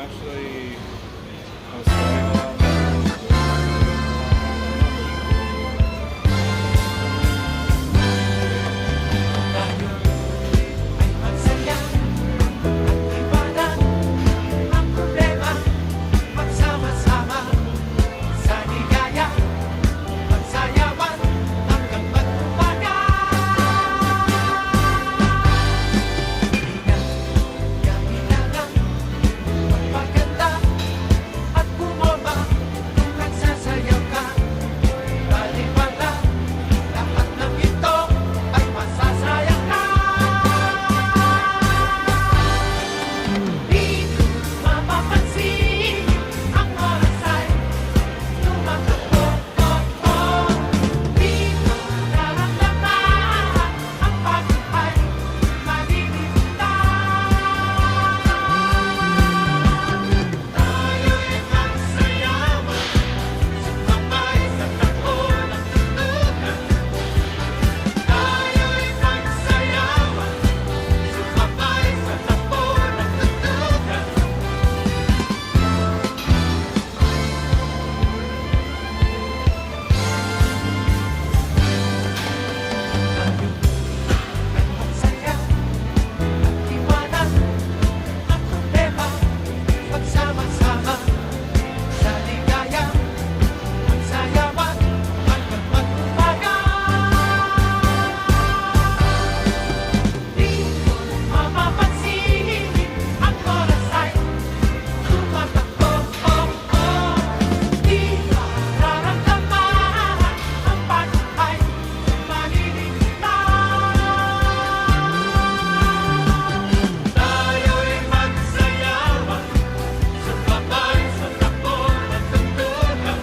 actually, I was starting off. Ay magsaya at iwanan ang problema. Magsama-sama sa ligaya, magsayawan hanggang magpumaga. Di na kailangan magpaganda at bumaba kung nagsasayaw ka. Baliwala, lahat ng ito ay masasayang ka. Di mapapansin ang oras ay tumatakbo. Di nararamdaman ang pagod ay malilitaw. Tayo'y magsayawan, sumabay sa takbo ng tugtugan. Tayo'y magsayawan, sumabay sa takbo ng tugtugan. Magsaya at iwanan ang problema. Magsama-sama sa ligaya, magsayawan hanggang magpumaga. Di mapapansin ang oras ay tumatakbo. Di nararamdaman ang pagod ay malilitaw. Tayo'y magsayawan, sumabay sa takbo ng tugtugan.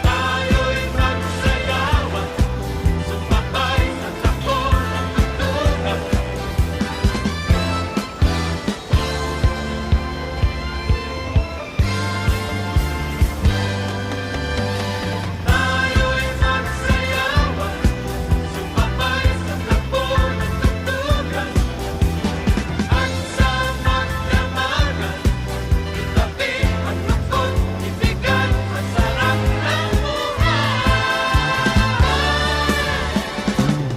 Tayo'y magsayawan, sumabay sa takbo ng tugtugan. Tayo'y magsayawan, sumabay sa takbo ng tugtugan. At sa magdamagan, itabi ang lungkot, ibigay ang sarap ng buhay.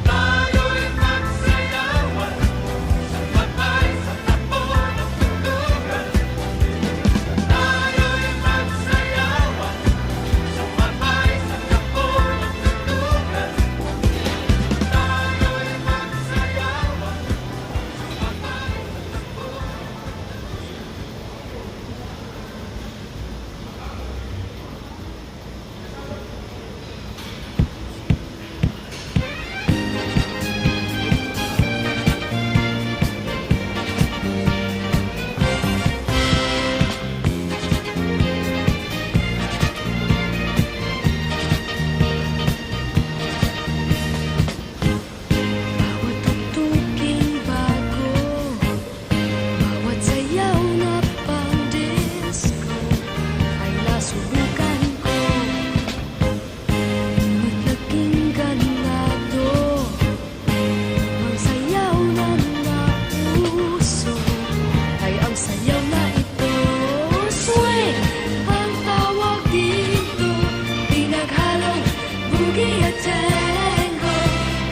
Tayo'y magsayawan, sumabay sa takbo ng tugtugan. Tayo'y magsayawan, sumabay sa takbo ng tugtugan. Tayo'y magsayawan, Bawat tugtuging bago, bawat sayaw na pang-disco ay nasubukan ko. Ngunit naging ganado ang sayaw na nauso ay ang sayaw na ito. Swing ang tawag dito, pinaghalong boogie at tango.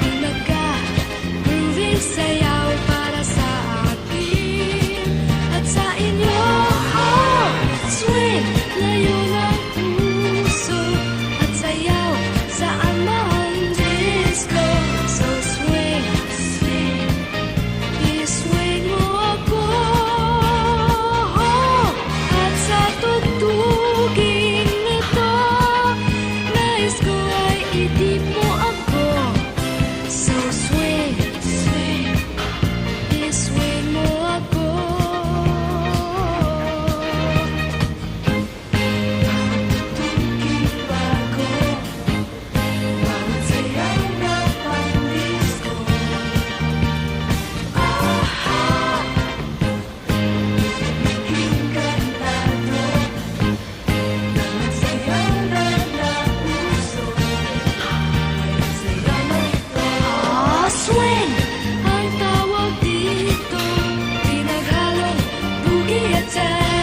Pinagka-grooving sayaw para sa akin at sa inyo. Swing, layo ng puso at sayaw saan man disco. So swing, swing, i-swing mo ako. At sa tugtuging ito, nais ko ay itip mo ako. So swing, swing, i-swing mo ako. Tugtuging bago, bawat sayaw na pang-disco. Naging ganado ang sayaw na nauso ay ang sayaw na ito. Swing ang tawag dito, pinaghalong boogie at tango.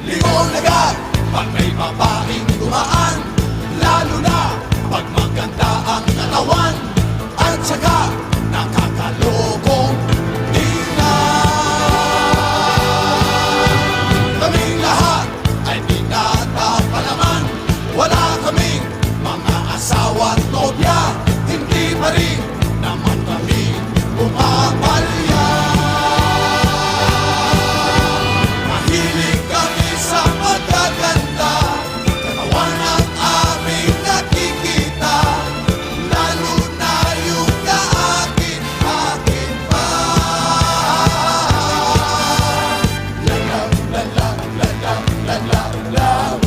Lingon agad pag may babaeng dumaan, lalo na pag maganda ang katawan at saka nakakalokong tingnan. Kaming lahat ay binata pa naman, wala kaming mga asawa at nobya, hindi pa rin naman kami pumapalya. Mahilig kami sa magaganda, katawan ang aming nakikita, lalo na yung kaakin-akin pa. Lalaw, lalaw, lalaw, lalaw, lalaw.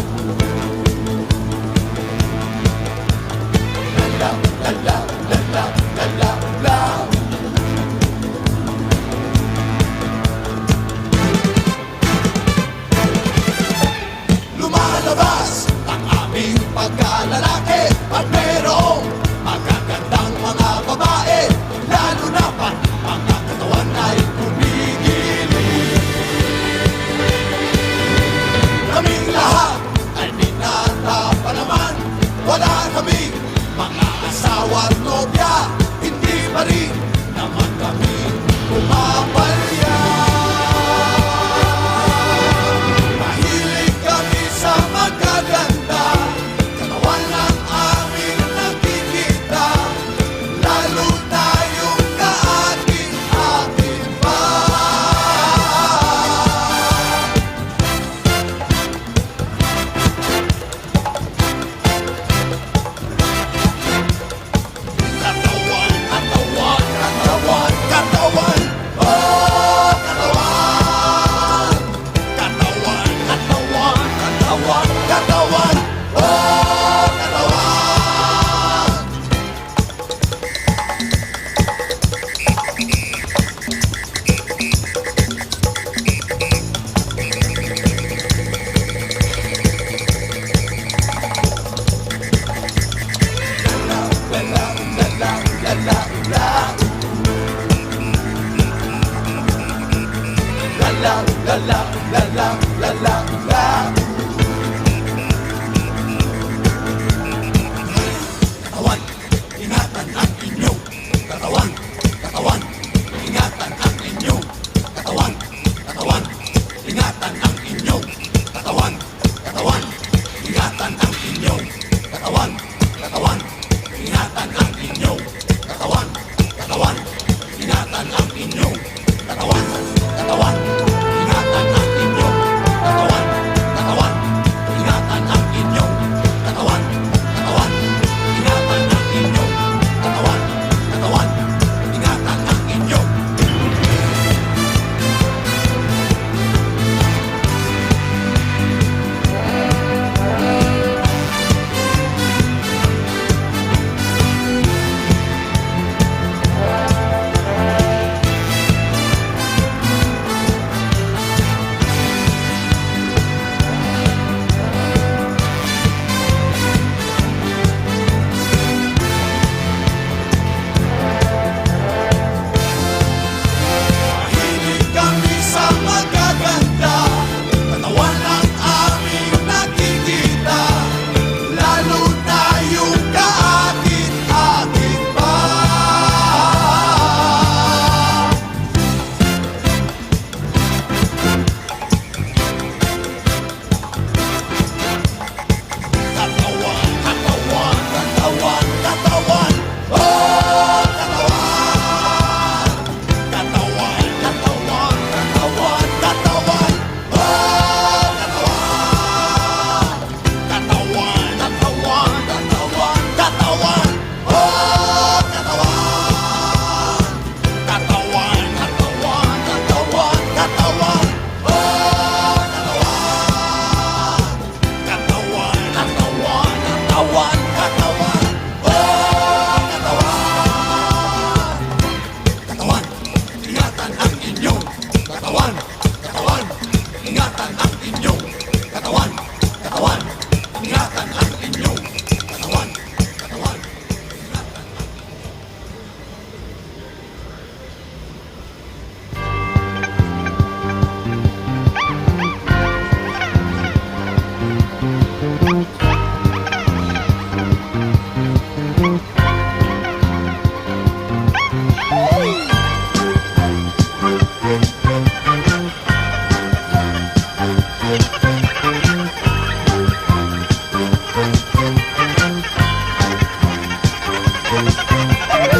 Lalaw, lalaw, lalaw, lalaw, lalaw. Lumalabas ang aming pagkalalaki at merong magagandang mga babae, lalo na pa mga katawan ay kumikilig. Kaming lahat ay binata pa naman, wala kaming mga asawa at nobya, hindi pa rin naman kami pumapalya. Mahilig kami sa magaganda, katawan ang aming nakikita, lalo na yung kaakin-akin pa. Katawan, katawan, katawan, katawan, oh katawan. Katawan, katawan, katawan, katawan, oh katawan. Lalaw, lalaw, lalaw, lalaw. Lalaw, lalaw, lalaw, lalaw, lalaw. Katawan, ingatan ang inyong katawan. Katawan, ingatan ang inyong katawan. Katawan, ingatan ang inyong katawan. Katawan, ingatan ang inyong katawan. Katawan, ingatan ang inyong katawan. Katawan, ingatan ang inyong katawan. Katawan, ingatan ang inyong katawan. Katawan,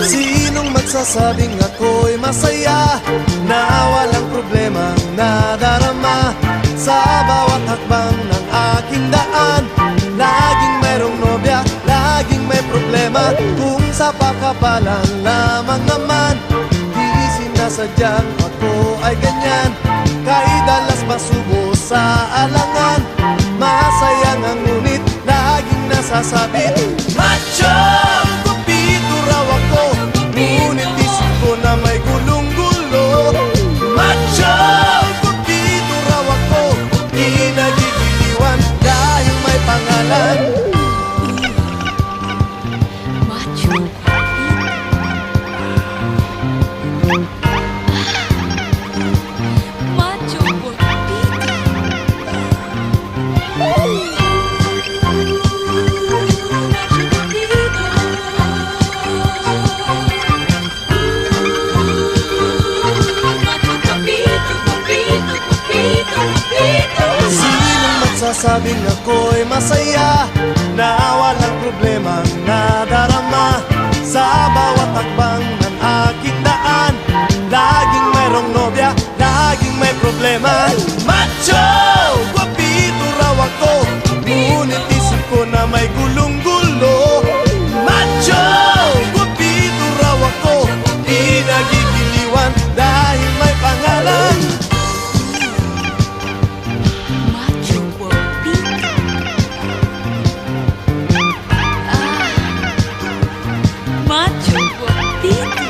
Sinong magsasabing ako'y masaya na walang problema nadarama sa bawat hakbang ng aking daan? Laging mayroong nobya, laging may problema. Kung sa pakapalan lamang naman, di sinasadyang ako ay ganyan. Kay dalas masubo sa alangan, masaya nga ngunit laging nasasabit. Macho! Kupito raw ako, ngunit isip ko na may gulong-gulo. Macho! Kupito raw ako, di nagigiliwan dahil may pangalan. Macho. Macho Pito. Sinong magsasabing ako'y masaya na walang problema nadarama sa bawat hakbang ng aking daan? Laging mayroong nobya, laging may problema. Macho! Guwapito raw ako, ngunit isip ko na may gulong-gulo. Macho! Guwapito raw ako, di nagigiliwan dahil may pangalan. Macho Pito. Macho Pito.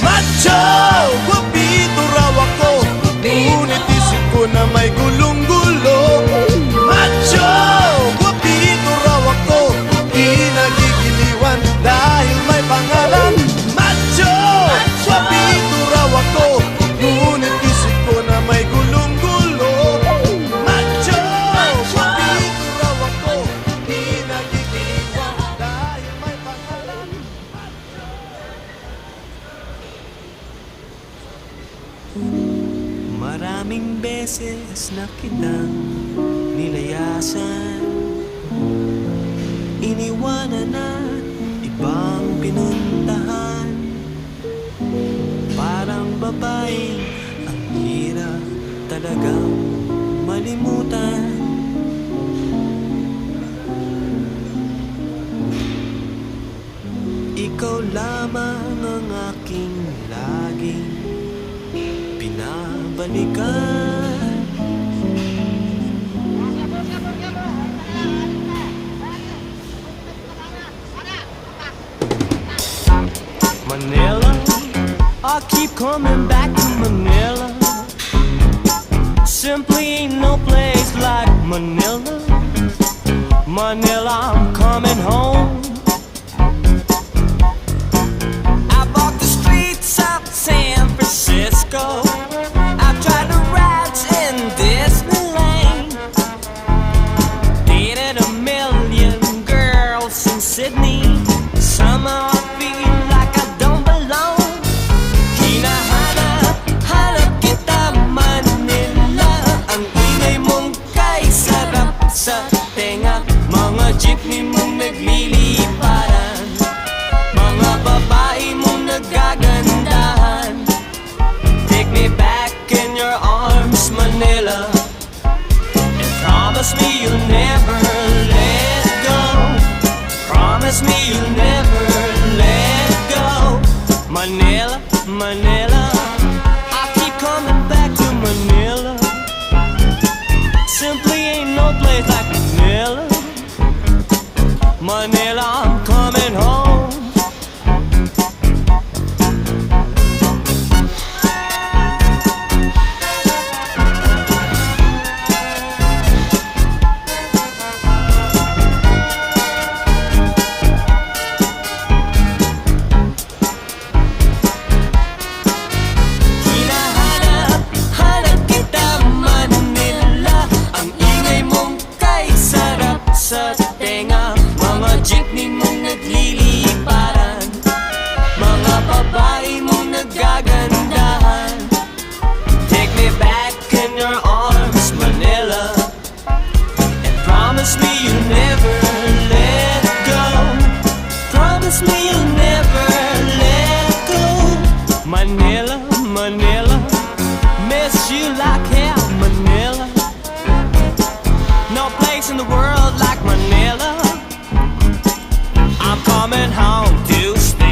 Macho! Guwapito raw ako, ngunit isip ko na may gulong-gulo. Macho! Guwapito raw ako, di nagigiliwan dahil may pangalan. Macho! Guwapito raw ako, ngunit isip ko na may gulong-gulo. Macho! Guwapito raw ako, di nagigiliwan dahil may pangalan. Maraming beses na kitang nilayasan, iniwanan at ibang pinuntahan. Parang babaeng ang hirap talagang malimutan. Ikaw lamang ang aking laging pinabalikan. Manila, I keep coming back to Manila. Simply ain't no place like Manila. Manila, I'm coming home. I walk the streets of San Francisco. I've tried the rides in Disneyland. Dated a million girls in Sydney. Somehow I feel like I don't belong. Hinahanap kita Manila. Ang ingay mong kay sarap sa tenga. Mga jeepney mong nagliliparan. Mga babae mong nagagandahan. Take me back in your arms, Manila, and promise me you'll never let go. Promise me you'll never let go. Manila, Manila, I keep coming back to Manila. Simply ain't no place like Manila. Manila, promise me you'll never let go. Manila, Manila, miss you like hell, Manila. No place in the world like Manila. I'm coming home to stay.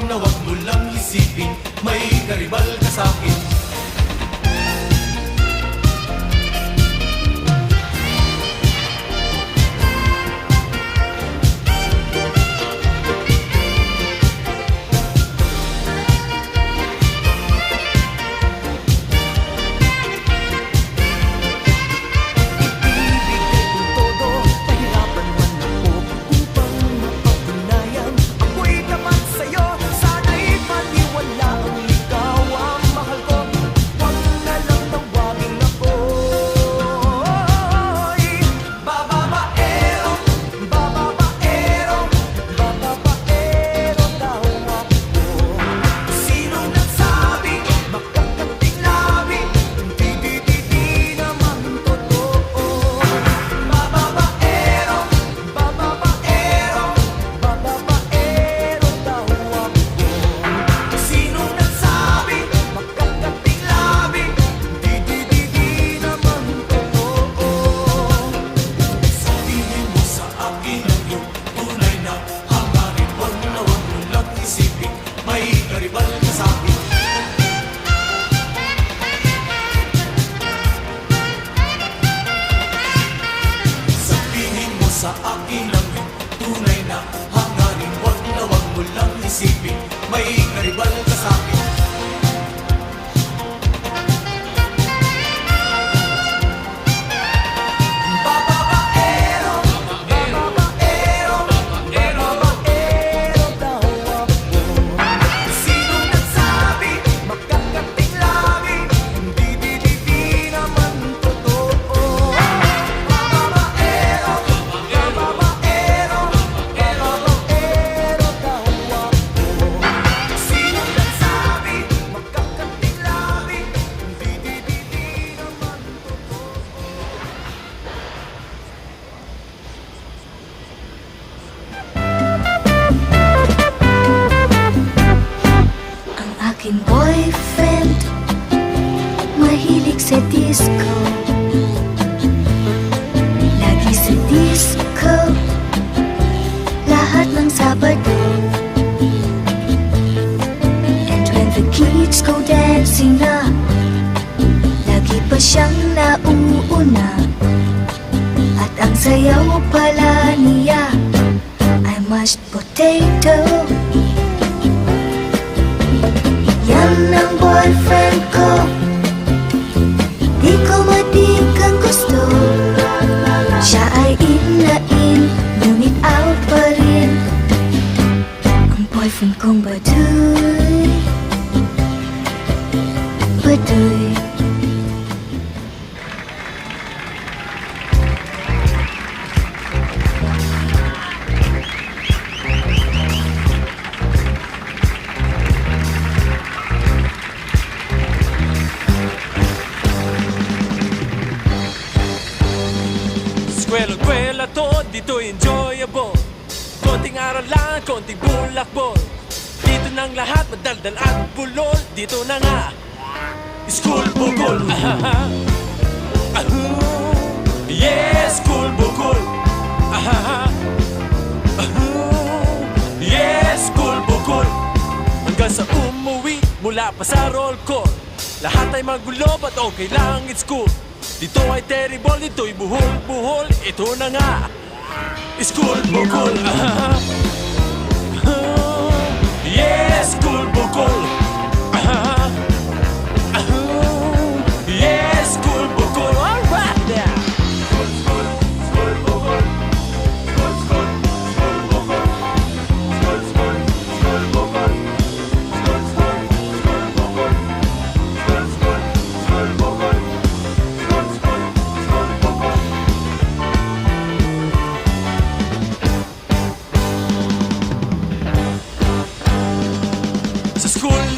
na wag mo lang isipin may karibal ka sa'kin. Ibigay kong todo, pahirapan man ako upang mapatunayan ako'y tapat sa'yo. Sana'y maniwala ang ikaw ang mahal ko. Huwag na lang tawagin ako. Bababaero, bababaero, bababaero daw ako. Sinong nagsabi, makakating labi, hindi naman totoo. Bababaero, bababaero, bababaero daw ako. Sinong nagsabi, makakating labi, hindi naman totoo. Sabihin mo sa akin ang iyong tunay na hangarin. Wag na wag mo lang isipin may karibal ka sa'kin. Sabihin mo sa akin ang iyong tunay na hangarin. Wag na wag mo lang isipin may karibal ka sa'kin. Bababaero, bababaero, bababaero daw ako. Sinong nagsabi, makakating labi, hindi naman totoo. Bababaero, bababaero, bababaero daw ako. Sinong nagsabi, makakating labi, hindi naman totoo. Ang aking boyfriend mahilig sa disco. Lagi sa disco, lahat ng Sabado. And when the kids go dancing na, lagi pa siyang nauuna. At ang sayaw pala niya ay mashed potato. Yan ang boyfriend ko, di ko matik ang gusto. Siya ay in na in, ngunit out pa rin ang boyfriend kong Baduy. Baduy. Eskwela to, dito enjoyable. Konting aralan, konting bulakbol. Dito nang lahat, madaldal at bulol. Dito na nga, school bukol. Yes, school bukol. Yes, school bukol. Hanggang sa umuwi, mula pa sa roll call. Lahat ay magulo, but okay lang, it's cool. Dito ay terrible, dito'y buhol-buhol. Ito na nga, school bukol. Yes, school bukol. Yes, school bukol. All right there.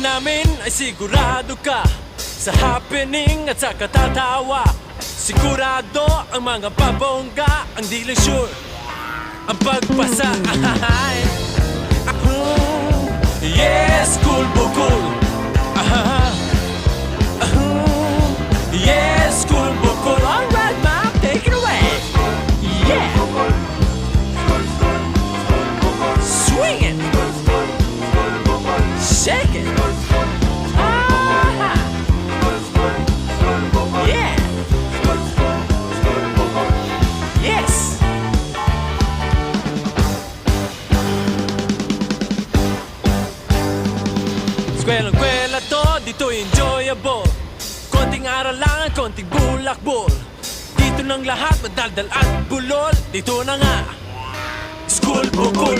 Namin ay sigurado ka sa happening at sa katatawa. Sigurado ang mga babongga, ang di lang sure ang pagpasa. Yes, cool bukol. Yes, cool bukol. All right, ma'am, take it away. Yeah. Swing it. Eskwela-kwela to, dito enjoyable. Konting aralangan, konting bulakbol. Dito ng lahat, madaldal at bulol. Dito na nga, school bukol.